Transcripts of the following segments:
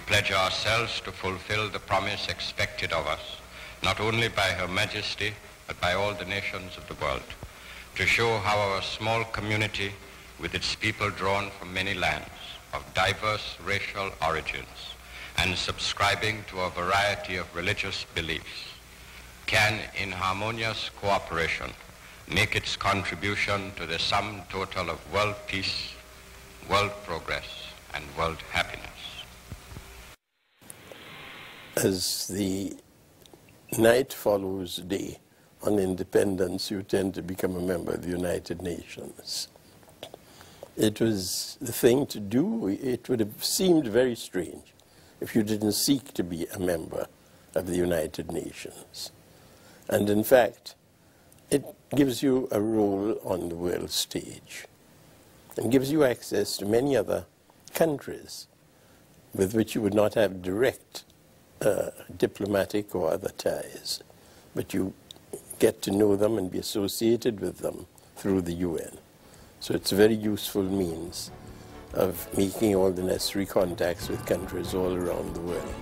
pledge ourselves to fulfill the promise expected of us, not only by Her Majesty, but by all the nations of the world, to show how our small community, with its people drawn from many lands, of diverse racial origins, and subscribing to a variety of religious beliefs, can, in harmonious cooperation, make its contribution to the sum total of world peace, world progress, and world happiness. As the night follows day on independence, you tend to become a member of the United Nations. It was the thing to do. It would have seemed very strange if you didn't seek to be a member of the United Nations. And in fact, it gives you a role on the world stage and gives you access to many other countries with which you would not have direct diplomatic or other ties, but you get to know them and be associated with them through the UN. So it's a very useful means of making all the necessary contacts with countries all around the world.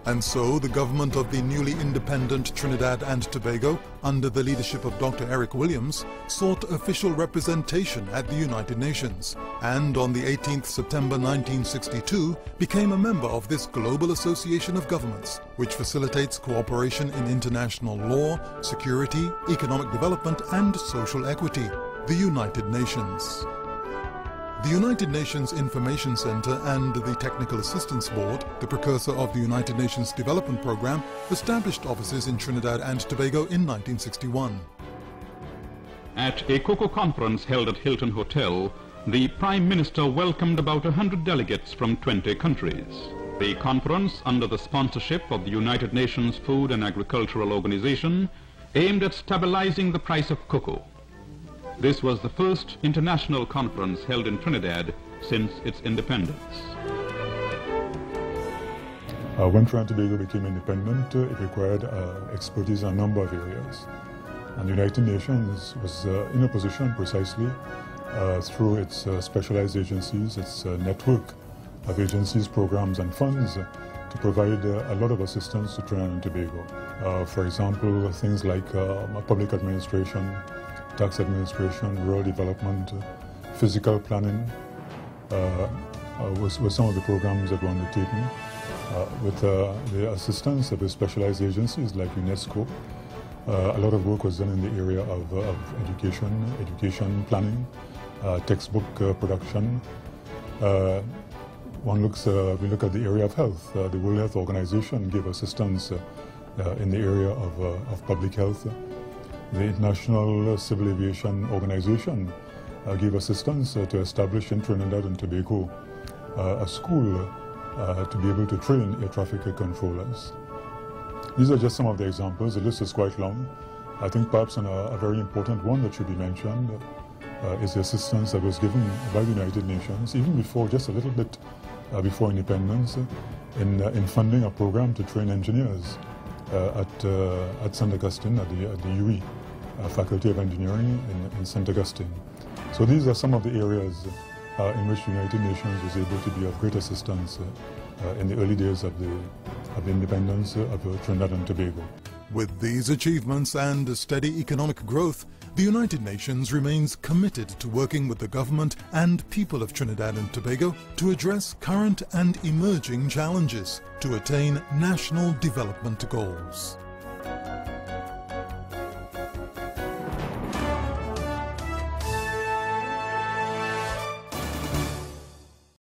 And so the government of the newly independent Trinidad and Tobago, under the leadership of Dr. Eric Williams, sought official representation at the United Nations, and on the 18th September 1962 became a member of this global association of governments, which facilitates cooperation in international law, security, economic development and social equity, the United Nations. The United Nations Information Center and the Technical Assistance Board, the precursor of the United Nations Development Program, established offices in Trinidad and Tobago in 1961. At a cocoa conference held at Hilton Hotel, the Prime Minister welcomed about 100 delegates from 20 countries. The conference, under the sponsorship of the United Nations Food and Agricultural Organization, aimed at stabilizing the price of cocoa. This was the first international conference held in Trinidad since its independence. When Trinidad and Tobago became independent, it required expertise in a number of areas. And the United Nations was in a position precisely through its specialized agencies, its network of agencies, programs and funds to provide a lot of assistance to Trinidad and Tobago. For example, things like public administration, tax administration, rural development, physical planning was some of the programs that were undertaken. With the assistance of the specialized agencies like UNESCO, a lot of work was done in the area of education planning, textbook production. We look at the area of health. The World Health Organization gave assistance in the area of public health. The International Civil Aviation Organization gave assistance to establish in Trinidad and Tobago a school to be able to train air traffic controllers. These are just some of the examples. The list is quite long. I think perhaps a very important one that should be mentioned is the assistance that was given by the United Nations, even before, just a little bit before independence, in funding a program to train engineers at St. Augustine, at the UE. Faculty of Engineering in St. Augustine. So these are some of the areas in which the United Nations was able to be of great assistance in the early days of the independence of Trinidad and Tobago. With these achievements and steady economic growth, the United Nations remains committed to working with the government and people of Trinidad and Tobago to address current and emerging challenges to attain national development goals.